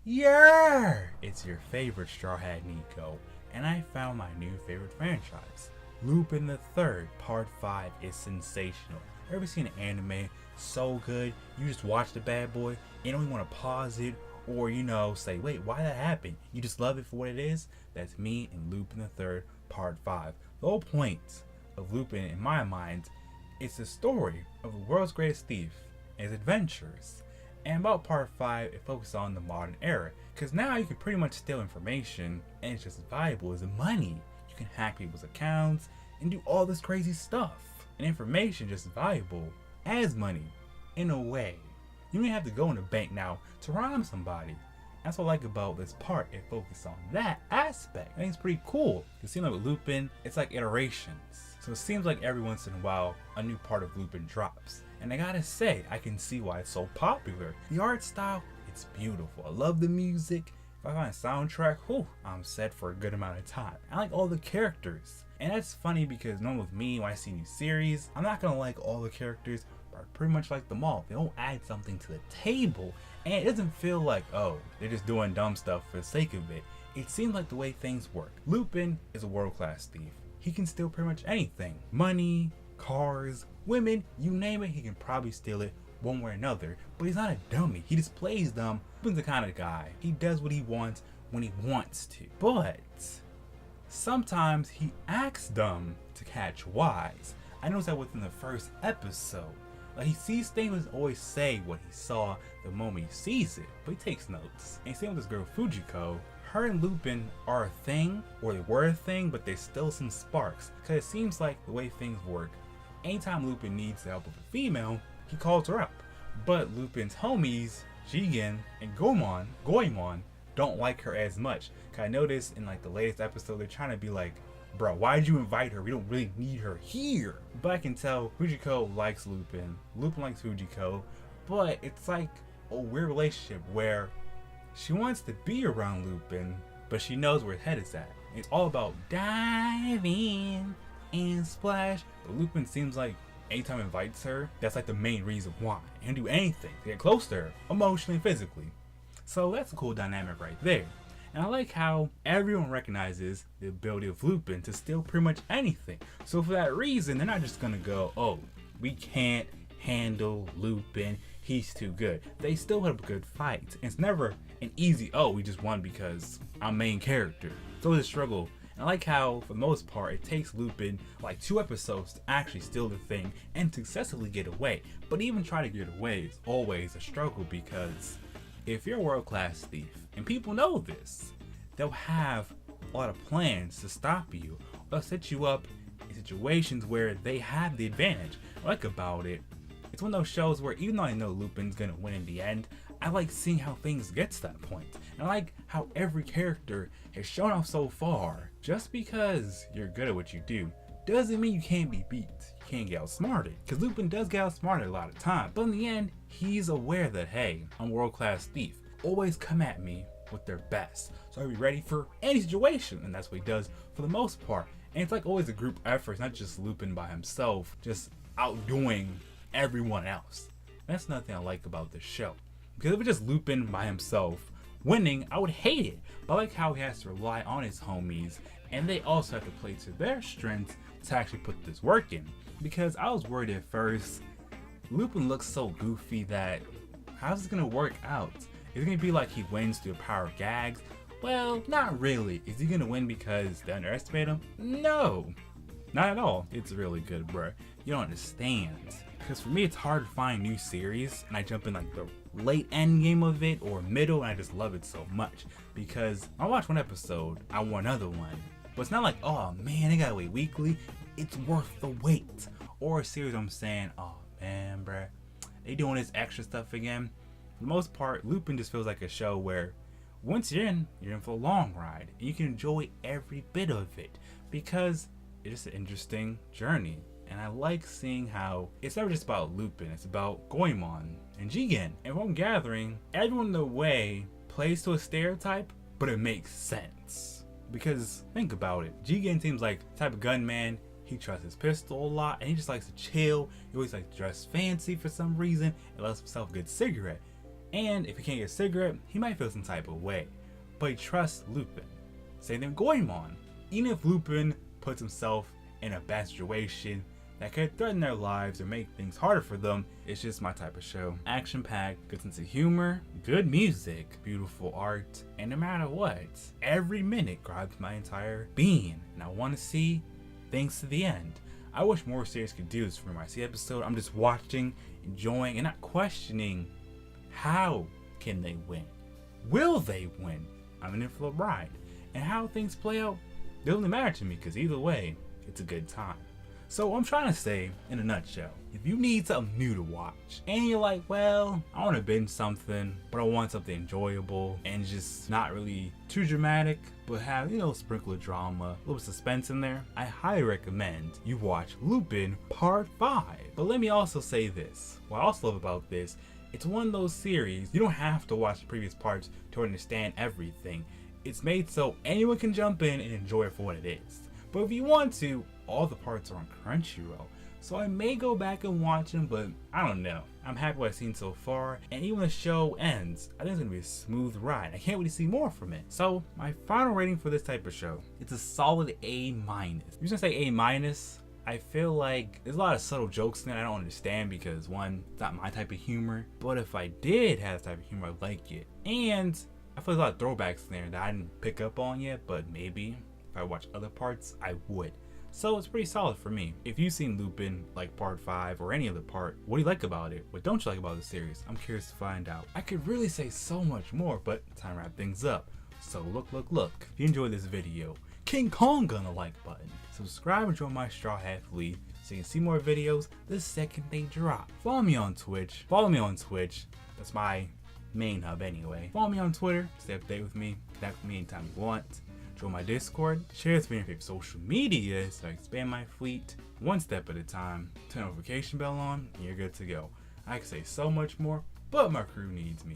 Yeah! It's your favorite Straw Hat Nico, and I found my new favorite franchise. Lupin the Third Part 5 is sensational. Ever seen an anime so good, you just watch the bad boy, you don't even want to pause it, or say, wait, why that happened? You just love it for what it is? That's me in Lupin the Third Part 5. The whole point of Lupin, in my mind, is the story of the world's greatest thief and his adventures. And about part 5, it focuses on the modern era, because now you can pretty much steal information and it's just as valuable as money. You can hack people's accounts and do all this crazy stuff. And information just as valuable as money, in a way. You don't even have to go in the bank now to rob somebody. That's what I like about this part, it focuses on that aspect. I think it's pretty cool. It seems like with Lupin, it's like iterations. So it seems like every once in a while, a new part of Lupin drops. And I gotta say, I can see why it's so popular. The art style, it's beautiful. I love the music. If I find a soundtrack, whew, I'm set for a good amount of time. I like all the characters. And that's funny because normally with me, when I see new series, I'm not gonna like all the characters, but I pretty much like them all. They don't add something to the table. And it doesn't feel like, oh, they're just doing dumb stuff for the sake of it. It seems like the way things work. Lupin is a world-class thief. He can steal pretty much anything. Money, cars, women, you name it, he can probably steal it one way or another. But he's not a dummy. He just plays dumb. Lupin's the kind of guy. He does what he wants when he wants to. But sometimes he acts dumb to catch wise. I noticed that within the first episode. Like, he sees things, doesn't always say what he saw the moment he sees it, but he takes notes. And same with this girl Fujiko. Her and Lupin are a thing, or they were a thing, but there's still some sparks. Because it seems like the way things work, anytime Lupin needs the help of a female, he calls her up. But Lupin's homies, Jigen and Goemon, don't like her as much. Cause I noticed in like the latest episode, they're trying to be like, bro, why'd you invite her? We don't really need her here. But I can tell Fujiko likes Lupin. Lupin likes Fujiko. But it's like a weird relationship where she wants to be around Lupin, but she knows where his head is at. It's all about dive in and splash. But Lupin seems like anytime he invites her, that's like the main reason why. He'll do anything to get close to her, emotionally and physically. So that's a cool dynamic right there. And I like how everyone recognizes the ability of Lupin to steal pretty much anything. So for that reason, they're not just gonna go, oh, we can't handle Lupin, he's too good. They still have a good fight. It's never an easy, oh, we just won because I'm main character. It's always a struggle. And I like how, for the most part, it takes Lupin like 2 episodes to actually steal the thing and successfully get away. But even trying to get away is always a struggle, because if you're a world-class thief, and people know this, they'll have a lot of plans to stop you. They'll set you up in situations where they have the advantage. What I like about it, it's one of those shows where even though I know Lupin's gonna win in the end, I like seeing how things get to that point. And I like how every character has shown off so far. Just because you're good at what you do doesn't mean you can't be beat. You can't get outsmarted. Because Lupin does get outsmarted a lot of times. But in the end, he's aware that, hey, I'm a world-class thief. Always come at me with their best. So I'll be ready for any situation. And that's what he does for the most part. And it's like always a group effort. It's not just Lupin by himself, just outdoing everyone else. That's another thing I like about this show. Because if it was just Lupin by himself winning, I would hate it. But I like how he has to rely on his homies, and they also have to play to their strengths to actually put this work in. Because I was worried at first, Lupin looks so goofy that how's it gonna work out? Is it gonna be like he wins through the power of gags? Well, not really. Is he gonna win because they underestimate him? No, not at all. It's really good, bro. You don't understand. Because for me, it's hard to find new series, and I jump in like the late end game of it or middle, and I just love it so much. Because I watch one episode, I want another one. But it's not like, oh man, they gotta wait weekly. It's worth the wait. Or a series I'm saying, oh man, bruh, they doing this extra stuff again. For the most part, Lupin just feels like a show where once you're in for a long ride. And you can enjoy every bit of it. Because it's just an interesting journey. And I like seeing how it's never just about Lupin, it's about Goemon and Jigen. And what I'm gathering, everyone in the way plays to a stereotype, but it makes sense. Because think about it, Jigen seems like the type of gunman, he trusts his pistol a lot, and he just likes to chill. He always likes to dress fancy for some reason, and loves himself a good cigarette. And if he can't get a cigarette, he might feel some type of way. But he trusts Lupin. Same thing with Goemon. Even if Lupin puts himself in a bad situation that could threaten their lives or make things harder for them, it's just my type of show. Action-packed, good sense of humor, good music, beautiful art, and no matter what, every minute grabs my entire being, and I want to see things to the end. I wish more series could do this for me. When I see episode, I'm just watching, enjoying, and not questioning how can they win? Will they win? I'm in it for the ride. And how things play out doesn't matter to me, because either way, it's a good time. So I'm trying to say, in a nutshell, if you need something new to watch, and you're like, well, I want to binge something, but I want something enjoyable, and just not really too dramatic, but have, a sprinkle of drama, a little suspense in there, I highly recommend you watch Lupin Part 5. But let me also say this, what I also love about this, it's one of those series, you don't have to watch the previous parts to understand everything. It's made so anyone can jump in and enjoy it for what it is. But if you want to, all the parts are on Crunchyroll. So I may go back and watch them, but I don't know. I'm happy with what I've seen so far, and even when the show ends, I think it's gonna be a smooth ride. I can't wait to see more from it. So my final rating for this type of show, it's a solid A-. If you're gonna say A-, I feel like there's a lot of subtle jokes in it I don't understand because one, it's not my type of humor. But if I did have this type of humor, I'd like it. And I feel like there's a lot of throwbacks in there that I didn't pick up on yet, but maybe if I watch other parts, I would. So it's pretty solid for me. If you've seen Lupin, like Part 5 or any other part, what do you like about it? What don't you like about the series? I'm curious to find out. I could really say so much more, but time to wrap things up. So look. If you enjoyed this video, King Kong on the like button. Subscribe and join my Straw Hat Fleet so you can see more videos the second they drop. Follow me on Twitch. That's my main hub anyway. Follow me on Twitter. Stay up to date with me. Connect with me anytime you want. Join my Discord, share this video on your favorite social media so I expand my fleet one step at a time. Turn the notification bell on and you're good to go. I can say so much more, but my crew needs me.